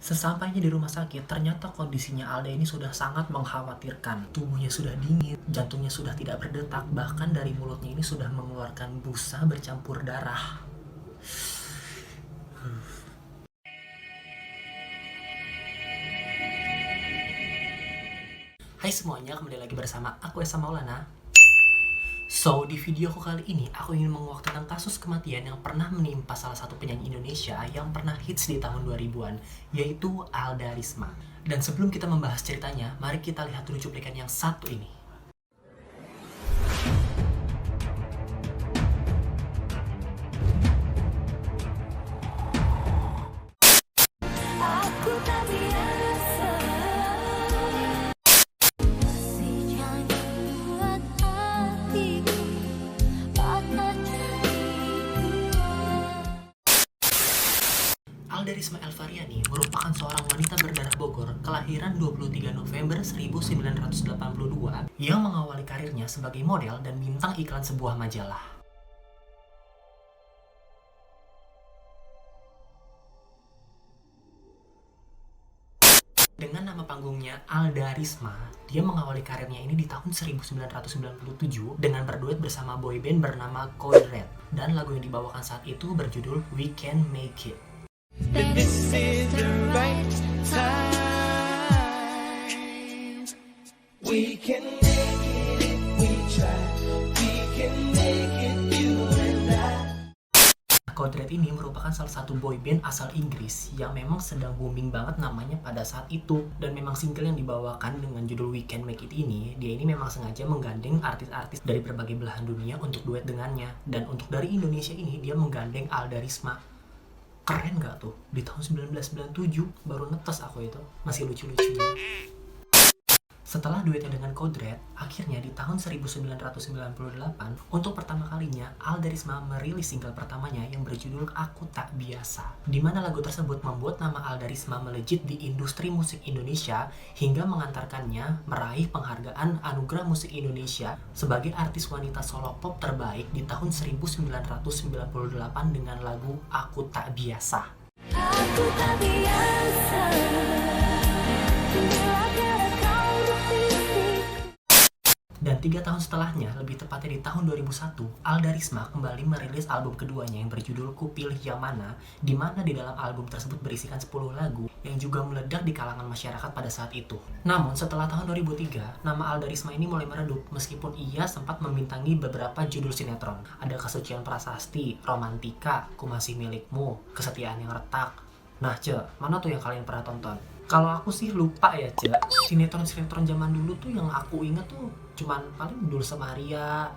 Sesampainya di rumah sakit, ternyata kondisinya Alda ini sudah sangat mengkhawatirkan. Tubuhnya sudah dingin, jantungnya sudah tidak berdetak, bahkan dari mulutnya ini sudah mengeluarkan busa bercampur darah. Hai semuanya, kembali lagi bersama aku Esa Maulana. So, di videoku kali ini, aku ingin menguak tentang kasus kematian yang pernah menimpa salah satu penyanyi Indonesia yang pernah hits di tahun 2000-an, yaitu Alda Risma. Dan sebelum kita membahas ceritanya, mari kita lihat dulu cuplikan yang satu ini. Alda Risma Elvariani merupakan seorang wanita berdarah Bogor kelahiran 23 November 1982 yang mengawali karirnya sebagai model dan bintang iklan sebuah majalah. Dengan nama panggungnya Alda Risma, dia mengawali karirnya ini di tahun 1997 dengan berduet bersama boyband bernama Code Red, dan lagu yang dibawakan saat itu berjudul We Can Make It. This is the right time. We can make it if we try. We can make it, you and I. Code Red ini merupakan salah satu boyband asal Inggris yang memang sedang booming banget namanya pada saat itu, dan memang single yang dibawakan dengan judul We Can Make It ini, dia ini memang sengaja menggandeng artis-artis dari berbagai belahan dunia untuk duet dengannya. Dan untuk dari Indonesia ini dia menggandeng Alda Risma. Keren gak tuh? Di tahun 1997 baru netes aku itu, masih lucu-lucunya. Setelah duetnya dengan Code Red, akhirnya di tahun 1998, untuk pertama kalinya Alda Risma merilis single pertamanya yang berjudul Aku Tak Biasa, di mana lagu tersebut membuat nama Alda Risma melejit di industri musik Indonesia hingga mengantarkannya meraih penghargaan Anugerah Musik Indonesia sebagai artis wanita solo pop terbaik di tahun 1998 dengan lagu Aku Tak Biasa. Aku tak biasa. Dan 3 tahun setelahnya, lebih tepatnya di tahun 2001, Alda Risma kembali merilis album keduanya yang berjudul Ku Pilih Yang Mana, di mana di dalam album tersebut berisikan 10 lagu yang juga meledak di kalangan masyarakat pada saat itu. Namun setelah tahun 2003, nama Alda Risma ini mulai meredup meskipun ia sempat membintangi beberapa judul sinetron. Ada Kesucian Prasasti, Romantika, Ku Masih Milikmu, Kesetiaan Yang Retak. Nah, mana tuh yang kalian pernah tonton? Kalau aku sih lupa ya, sinetron-sinetron zaman dulu tuh yang aku inget tuh cuman paling Dul Semaria,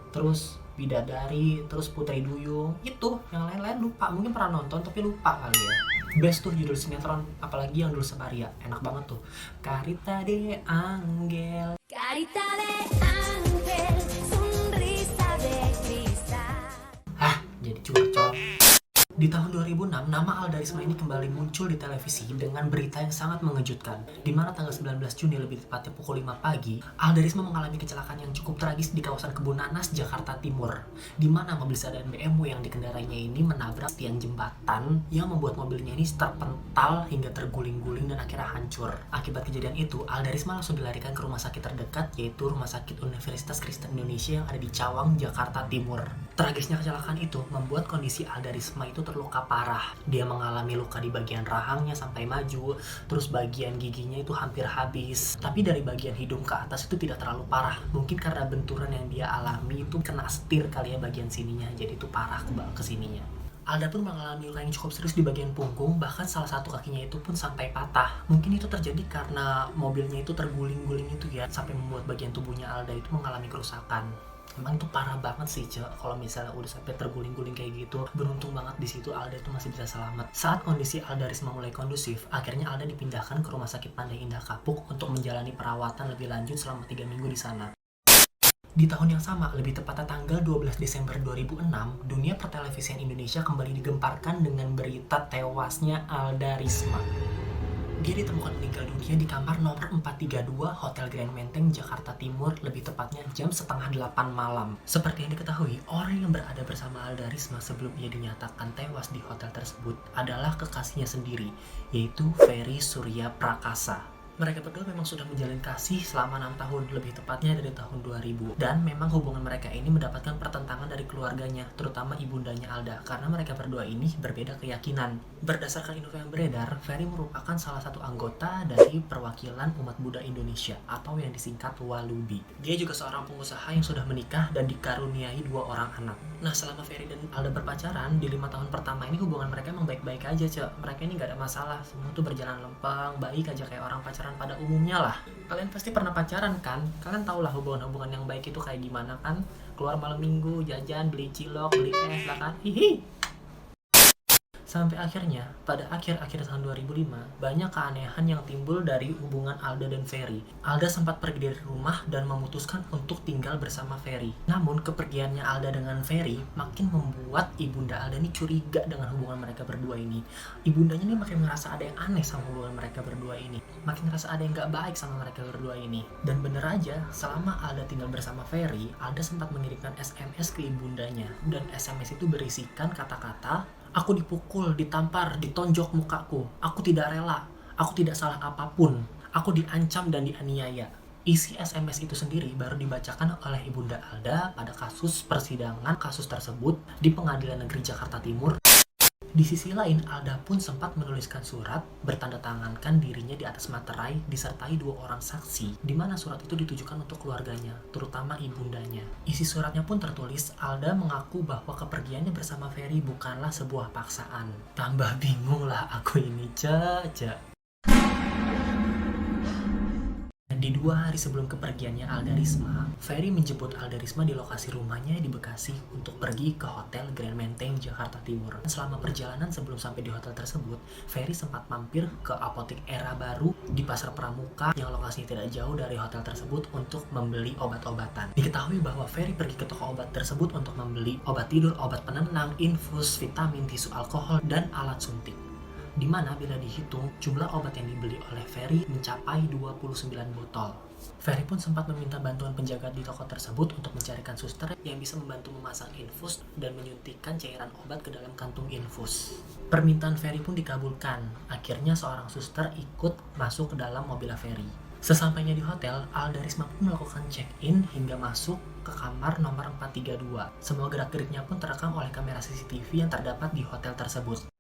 terus Bidadari, terus Putri Duyung. Itu, yang lain-lain lupa. Mungkin pernah nonton tapi lupa kali ya. Best tuh judul sinetron, apalagi yang Dul Semaria. Enak banget tuh. Carita de Angel. Carita de ángel, sonrisa de cristal. Jadi curcol. Di tahun 2006, nama Alda Risma ini kembali muncul di televisi dengan berita yang sangat mengejutkan, di mana tanggal 19 Juni lebih tepatnya pukul 5 pagi, Alda Risma mengalami kecelakaan yang cukup tragis di kawasan Kebun Nanas, Jakarta Timur, di mana mobil sedan BMW yang dikendarainya ini menabrak tiang jembatan yang membuat mobilnya ini terpental hingga terguling-guling dan akhirnya hancur. Akibat kejadian itu, Alda Risma langsung dilarikan ke rumah sakit terdekat, yaitu Rumah Sakit Universitas Kristen Indonesia yang ada di Cawang, Jakarta Timur. Tragisnya kecelakaan itu membuat kondisi Alda Risma itu terluka parah. Dia mengalami luka di bagian rahangnya sampai maju, terus bagian giginya itu hampir habis. Tapi dari bagian hidung ke atas itu tidak terlalu parah. Mungkin karena benturan yang dia alami itu kena setir kali ya bagian sininya, jadi itu parah ke sininya. Alda pun mengalami luka yang cukup serius di bagian punggung, bahkan salah satu kakinya itu pun sampai patah. Mungkin itu terjadi karena mobilnya itu terguling-guling itu ya, sampai membuat bagian tubuhnya Alda itu mengalami kerusakan. Emang itu parah banget sih, kalau misalnya udah sampai terguling-guling kayak gitu. Beruntung banget di situ Alda itu masih bisa selamat. Saat kondisi Alda Risma mulai kondusif, akhirnya Alda dipindahkan ke Rumah Sakit Pandai Indah Kapuk untuk menjalani perawatan lebih lanjut selama 3 minggu di sana. Di tahun yang sama, lebih tepatnya tanggal 12 Desember 2006, dunia pertelevisian Indonesia kembali digemparkan dengan berita tewasnya Alda Risma. Dia ditemukan meninggal dunia di kamar nomor 432 Hotel Grand Menteng, Jakarta Timur, lebih tepatnya jam setengah 8 malam. Seperti yang diketahui, orang yang berada bersama Alda Risma sebelum ia dinyatakan tewas di hotel tersebut adalah kekasihnya sendiri, yaitu Ferry Surya Prakasa. Mereka berdua memang sudah menjalin kasih selama 6 tahun, lebih tepatnya dari tahun 2000. Dan memang hubungan mereka ini mendapatkan pertentangan dari keluarganya, terutama ibundanya Alda, karena mereka berdua ini berbeda keyakinan. Berdasarkan info yang beredar, Ferry merupakan salah satu anggota dari perwakilan umat Buddha Indonesia, atau yang disingkat Walubi. Dia juga seorang pengusaha yang sudah menikah dan dikaruniai 2 orang anak. Nah, selama Ferry dan Alda berpacaran, di 5 tahun pertama ini hubungan mereka emang baik-baik aja, Cek. Mereka ini gak ada masalah, semua tuh berjalan lempeng, baik aja kayak orang pacaran pada umumnya lah. Kalian pasti pernah pacaran kan? Kalian tau lah hubungan-hubungan yang baik itu kayak gimana kan? Keluar malam minggu, jajan, beli cilok, beli es lah kan? Hihi. Sampai akhirnya, pada akhir-akhir tahun 2005, banyak keanehan yang timbul dari hubungan Alda dan Ferry. Alda sempat pergi dari rumah dan memutuskan untuk tinggal bersama Ferry. Namun, kepergiannya Alda dengan Ferry makin membuat ibunda Alda ini curiga dengan hubungan mereka berdua ini. Ibundanya ini makin ngerasa ada yang aneh sama hubungan mereka berdua ini. Makin ngerasa ada yang gak baik sama mereka berdua ini. Dan bener aja, selama Alda tinggal bersama Ferry, Alda sempat mengirimkan SMS ke ibundanya. Dan SMS itu berisikan kata-kata, "Aku dipukul, ditampar, ditonjok mukaku. Aku tidak rela. Aku tidak salah apapun. Aku diancam dan dianiaya." Isi SMS itu sendiri baru dibacakan oleh ibunda Alda pada kasus persidangan kasus tersebut di Pengadilan Negeri Jakarta Timur. Di sisi lain, Alda pun sempat menuliskan surat bertanda tangankan dirinya di atas materai disertai 2 orang saksi, di mana surat itu ditujukan untuk keluarganya, terutama ibundanya. Isi suratnya pun tertulis, Alda mengaku bahwa kepergiannya bersama Ferry bukanlah sebuah paksaan. Tambah bingung lah aku ini, Cek. Di 2 hari sebelum kepergiannya Alda Risma, Ferry menjemput Alda Risma di lokasi rumahnya di Bekasi untuk pergi ke Hotel Grand Menteng, Jakarta Timur. Selama perjalanan sebelum sampai di hotel tersebut, Ferry sempat mampir ke apotek Era Baru di Pasar Pramuka yang lokasinya tidak jauh dari hotel tersebut untuk membeli obat-obatan. Diketahui bahwa Ferry pergi ke toko obat tersebut untuk membeli obat tidur, obat penenang, infus, vitamin, tisu alkohol, dan alat suntik. Di mana bila dihitung, jumlah obat yang dibeli oleh Ferry mencapai 29 botol. Ferry pun sempat meminta bantuan penjaga di toko tersebut untuk mencarikan suster yang bisa membantu memasang infus dan menyuntikkan cairan obat ke dalam kantung infus. Permintaan Ferry pun dikabulkan. Akhirnya seorang suster ikut masuk ke dalam mobil Ferry. Sesampainya di hotel, Alda Risma pun melakukan check-in hingga masuk ke kamar nomor 432. Semua gerak-geriknya pun terekam oleh kamera CCTV yang terdapat di hotel tersebut.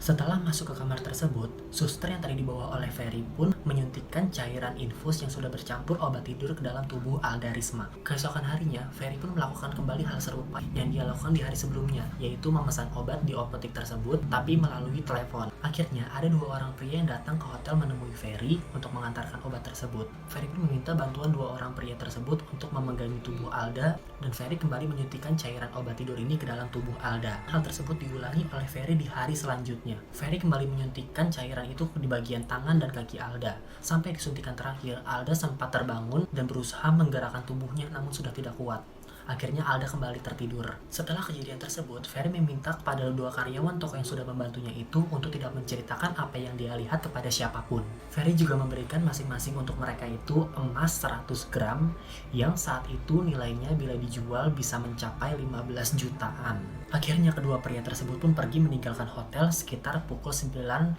Setelah masuk ke kamar tersebut, suster yang tadi dibawa oleh Ferry pun menyuntikkan cairan infus yang sudah bercampur obat tidur ke dalam tubuh Alda Risma. Keesokan harinya, Ferry pun melakukan kembali hal serupa yang dia lakukan di hari sebelumnya, yaitu memesan obat di apotek tersebut, tapi melalui telepon. Akhirnya, ada 2 orang pria yang datang ke hotel menemui Ferry untuk mengantarkan obat tersebut. Ferry pun meminta bantuan 2 orang pria tersebut untuk memegangi tubuh Alda, dan Ferry kembali menyuntikkan cairan obat tidur ini ke dalam tubuh Alda. Hal tersebut diulangi oleh Ferry di hari selanjutnya. Ferry kembali menyuntikkan cairan itu di bagian tangan dan kaki Alda. Sampai disuntikan terakhir, Alda sempat terbangun dan berusaha menggerakkan tubuhnya namun sudah tidak kuat. Akhirnya Alda kembali tertidur. Setelah kejadian tersebut, Ferry meminta kepada 2 karyawan toko yang sudah membantunya itu untuk tidak menceritakan apa yang dia lihat kepada siapapun. Ferry juga memberikan masing-masing untuk mereka itu emas 100 gram yang saat itu nilainya bila dijual bisa mencapai 15 jutaan. Akhirnya kedua pria tersebut pun pergi meninggalkan hotel sekitar pukul 9:35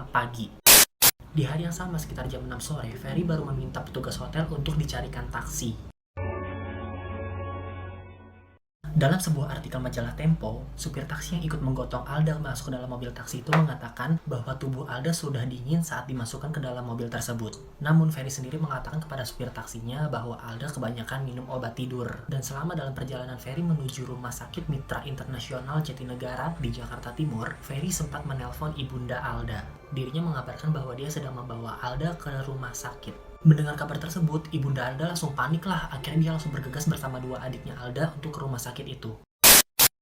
pagi. Di hari yang sama sekitar jam 6 sore, Ferry baru meminta petugas hotel untuk dicarikan taksi. Dalam sebuah artikel majalah Tempo, supir taksi yang ikut menggotong Alda masuk ke dalam mobil taksi itu mengatakan bahwa tubuh Alda sudah dingin saat dimasukkan ke dalam mobil tersebut. Namun Ferry sendiri mengatakan kepada supir taksinya bahwa Alda kebanyakan minum obat tidur. Dan selama dalam perjalanan Ferry menuju Rumah Sakit Mitra Internasional Jatinegara di Jakarta Timur, Ferry sempat menelpon ibunda Alda. Dirinya mengabarkan bahwa dia sedang membawa Alda ke rumah sakit. Mendengar kabar tersebut, ibunda Alda langsung panik lah. Akhirnya dia langsung bergegas bersama dua adiknya Alda untuk ke rumah sakit itu.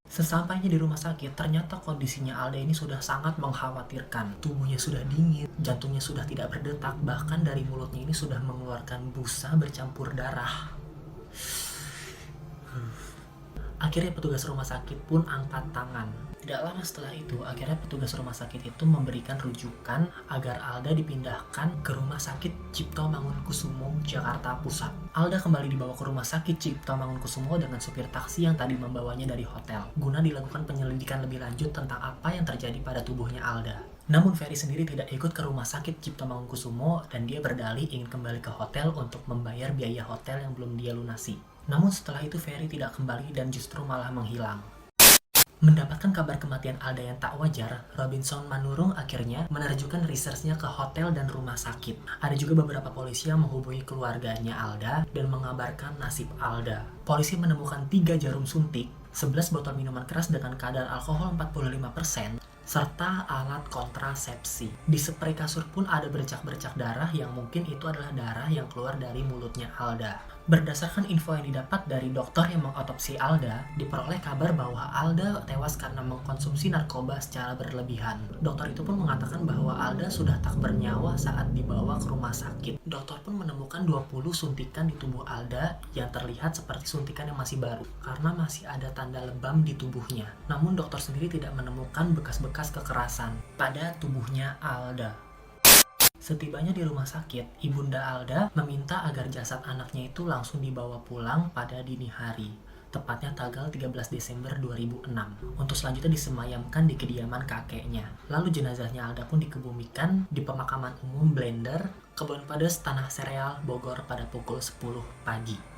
Sesampainya di rumah sakit, ternyata kondisinya Alda ini sudah sangat mengkhawatirkan. Tubuhnya sudah dingin, jantungnya sudah tidak berdetak, bahkan dari mulutnya ini sudah mengeluarkan busa bercampur darah. Akhirnya petugas rumah sakit pun angkat tangan. Tidak lama setelah itu, akhirnya petugas rumah sakit itu memberikan rujukan agar Alda dipindahkan ke Rumah Sakit Cipto Mangunkusumo, Jakarta Pusat. Alda kembali dibawa ke Rumah Sakit Cipto Mangunkusumo dengan supir taksi yang tadi membawanya dari hotel, guna dilakukan penyelidikan lebih lanjut tentang apa yang terjadi pada tubuhnya Alda. Namun Ferry sendiri tidak ikut ke Rumah Sakit Cipto Mangunkusumo dan dia berdalih ingin kembali ke hotel untuk membayar biaya hotel yang belum dia lunasi. Namun setelah itu Ferry tidak kembali dan justru malah menghilang. Mendapatkan kabar kematian Alda yang tak wajar, Robinson Manurung akhirnya menerjukan researchnya ke hotel dan rumah sakit. Ada juga beberapa polisi yang menghubungi keluarganya Alda dan mengabarkan nasib Alda. Polisi menemukan 3 jarum suntik, 11 botol minuman keras dengan kadar alkohol 45%, serta alat kontrasepsi. Di sprei kasur pun ada bercak-bercak darah yang mungkin itu adalah darah yang keluar dari mulutnya Alda. Berdasarkan info yang didapat dari dokter yang mengotopsi Alda, diperoleh kabar bahwa Alda tewas karena mengkonsumsi narkoba secara berlebihan. Dokter itu pun mengatakan bahwa Alda sudah tak bernyawa saat dibawa ke rumah sakit. Dokter pun menemukan 20 suntikan di tubuh Alda yang terlihat seperti suntikan yang masih baru, karena masih ada tanda lebam di tubuhnya. Namun dokter sendiri tidak menemukan bekas-bekas kekerasan pada tubuhnya Alda. Setibanya di rumah sakit, ibunda Alda meminta agar jasad anaknya itu langsung dibawa pulang pada dini hari, tepatnya tanggal 13 Desember 2006, untuk selanjutnya disemayamkan di kediaman kakeknya. Lalu jenazahnya Alda pun dikebumikan di pemakaman umum Blender, Kebun Pedes, Tanah Sereal, Bogor pada pukul 10 pagi.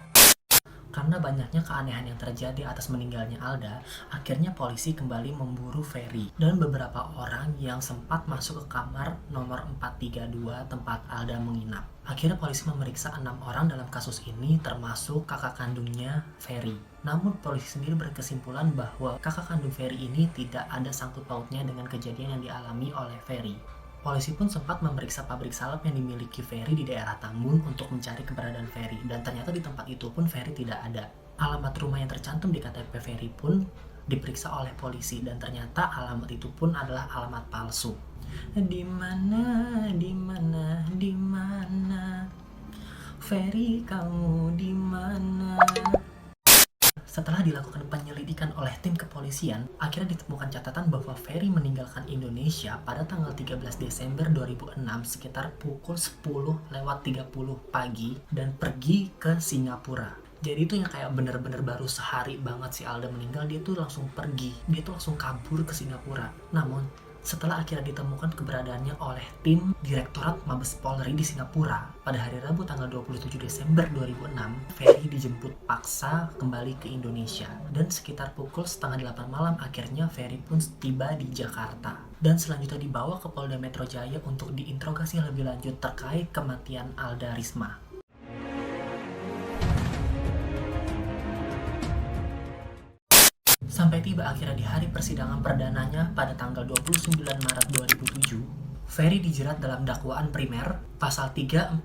Karena banyaknya keanehan yang terjadi atas meninggalnya Alda, akhirnya polisi kembali memburu Ferry dan beberapa orang yang sempat masuk ke kamar nomor 432 tempat Alda menginap. Akhirnya polisi memeriksa 6 orang dalam kasus ini, termasuk kakak kandungnya Ferry. Namun polisi sendiri berkesimpulan bahwa kakak kandung Ferry ini tidak ada sangkut pautnya dengan kejadian yang dialami oleh Ferry. Polisi pun sempat memeriksa pabrik salep yang dimiliki Ferry di daerah Tambun untuk mencari keberadaan Ferry, dan ternyata di tempat itu pun Ferry tidak ada. Alamat rumah yang tercantum di KTP Ferry pun diperiksa oleh polisi, dan ternyata alamat itu pun adalah alamat palsu. Di mana Ferry, kamu di mana? Setelah dilakukan penyelidikan oleh tim kepolisian, akhirnya ditemukan catatan bahwa Ferry meninggalkan Indonesia pada tanggal 13 Desember 2006 sekitar pukul 10:30 pagi dan pergi ke Singapura. Jadi itu yang kayak bener-bener baru sehari banget si Alda meninggal, dia tuh langsung pergi, dia tuh langsung kabur ke Singapura. Namun setelah akhirnya ditemukan keberadaannya oleh tim Direktorat Mabes Polri di Singapura, pada hari Rabu tanggal 27 Desember 2006, Ferry dijemput paksa kembali ke Indonesia. Dan sekitar pukul 7:30 malam akhirnya Ferry pun tiba di Jakarta. Dan selanjutnya dibawa ke Polda Metro Jaya untuk diinterogasi lebih lanjut terkait kematian Alda Risma. Sampai tiba akhirnya di hari persidangan perdananya pada tanggal 29 Maret 2007, Ferry dijerat dalam dakwaan primer pasal 340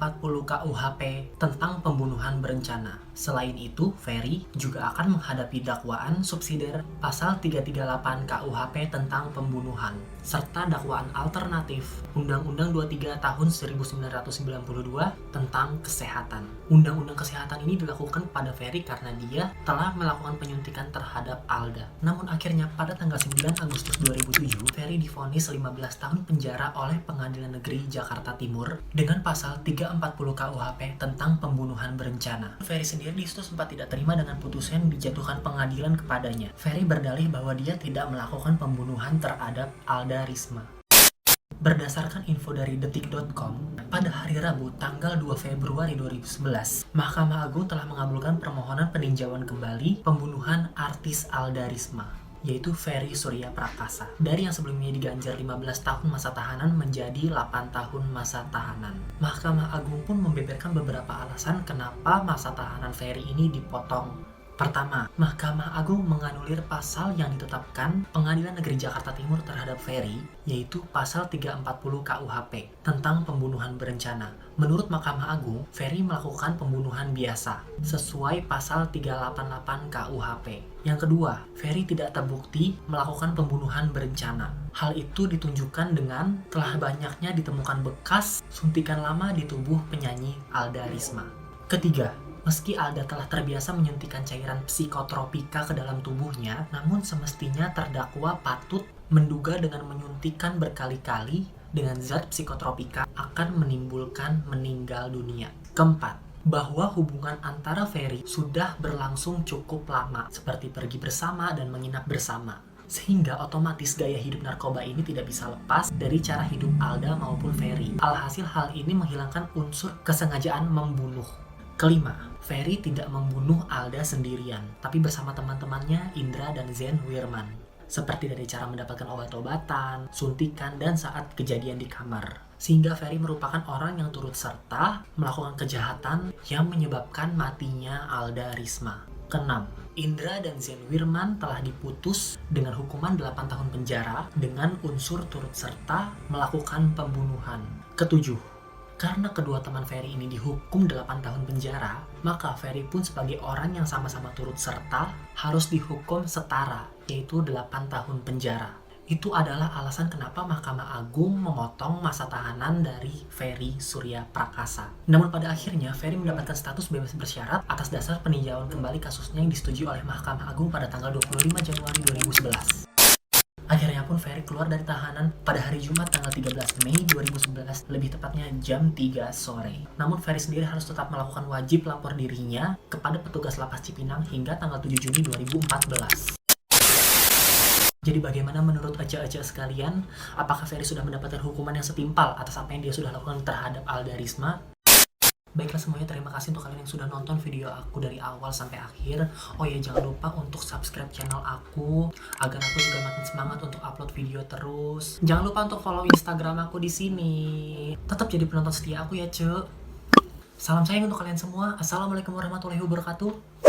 KUHP tentang pembunuhan berencana. Selain itu, Ferry juga akan menghadapi dakwaan subsidiar pasal 338 KUHP tentang pembunuhan, serta dakwaan alternatif Undang-Undang 23 tahun 1992 tentang kesehatan. Undang-undang kesehatan ini dilakukan pada Ferry karena dia telah melakukan penyuntikan terhadap Alda. Namun akhirnya pada tanggal 9 Agustus 2007, Ferry divonis 15 tahun penjara oleh Pengadilan Negeri Jakarta Timur dengan pasal 340 KUHP tentang pembunuhan berencana. Ferry sendiri disitu sempat tidak terima dengan putusan yang dijatuhkan pengadilan kepadanya. Ferry berdalih bahwa dia tidak melakukan pembunuhan terhadap Alda Risma. Berdasarkan info dari detik.com, pada hari Rabu tanggal 2 Februari 2011, Mahkamah Agung telah mengabulkan permohonan peninjauan kembali pembunuhan artis Alda Risma, yaitu Ferry Surya Prakasa. Dari yang sebelumnya diganjar 15 tahun masa tahanan menjadi 8 tahun masa tahanan. Mahkamah Agung pun membeberkan beberapa alasan kenapa masa tahanan Ferry ini dipotong. Pertama, Mahkamah Agung menganulir pasal yang ditetapkan Pengadilan Negeri Jakarta Timur terhadap Ferry, yaitu pasal 340 KUHP tentang pembunuhan berencana. Menurut Mahkamah Agung, Ferry melakukan pembunuhan biasa sesuai pasal 388 KUHP. Yang kedua, Ferry tidak terbukti melakukan pembunuhan berencana. Hal itu ditunjukkan dengan telah banyaknya ditemukan bekas suntikan lama di tubuh penyanyi Alda Risma. Ketiga, meski Alda telah terbiasa menyuntikkan cairan psikotropika ke dalam tubuhnya, namun semestinya terdakwa patut menduga dengan menyuntikkan berkali-kali dengan zat psikotropika akan menimbulkan meninggal dunia. Keempat, bahwa hubungan antara Ferry sudah berlangsung cukup lama, seperti pergi bersama dan menginap bersama, sehingga otomatis gaya hidup narkoba ini tidak bisa lepas dari cara hidup Alda maupun Ferry. Alhasil hal ini menghilangkan unsur kesengajaan membunuh. Kelima, Ferry tidak membunuh Alda sendirian, tapi bersama teman-temannya Indra dan Zen Wirman. Seperti dari cara mendapatkan obat-obatan, suntikan, dan saat kejadian di kamar. Sehingga Ferry merupakan orang yang turut serta melakukan kejahatan yang menyebabkan matinya Alda Risma. Keenam, Indra dan Zen Wirman telah diputus dengan hukuman 8 tahun penjara dengan unsur turut serta melakukan pembunuhan. Ketujuh, karena kedua teman Ferry ini dihukum 8 tahun penjara, maka Ferry pun sebagai orang yang sama-sama turut serta harus dihukum setara, yaitu 8 tahun penjara. Itu adalah alasan kenapa Mahkamah Agung memotong masa tahanan dari Ferry Surya Prakasa. Namun pada akhirnya Ferry mendapatkan status bebas bersyarat atas dasar peninjauan kembali kasusnya yang disetujui oleh Mahkamah Agung pada tanggal 25 Januari 2011. Akhirnya pun Ferry keluar dari tahanan pada hari Jumat tanggal 13 Mei 2011, lebih tepatnya jam 3 sore. Namun Ferry sendiri harus tetap melakukan wajib lapor dirinya kepada petugas lapas Cipinang hingga tanggal 7 Juni 2014. Jadi bagaimana menurut ece-ece sekalian? Apakah Ferry sudah mendapatkan hukuman yang setimpal atas apa yang dia sudah lakukan terhadap Alda Risma? Baiklah semuanya, terima kasih untuk kalian yang sudah nonton video aku dari awal sampai akhir. Oh ya, jangan lupa untuk subscribe channel aku agar aku juga makin semangat untuk upload video terus. Jangan lupa untuk follow Instagram aku di sini. Tetap jadi penonton setia aku ya, Ce. Salam sayang untuk kalian semua. Assalamualaikum warahmatullahi wabarakatuh.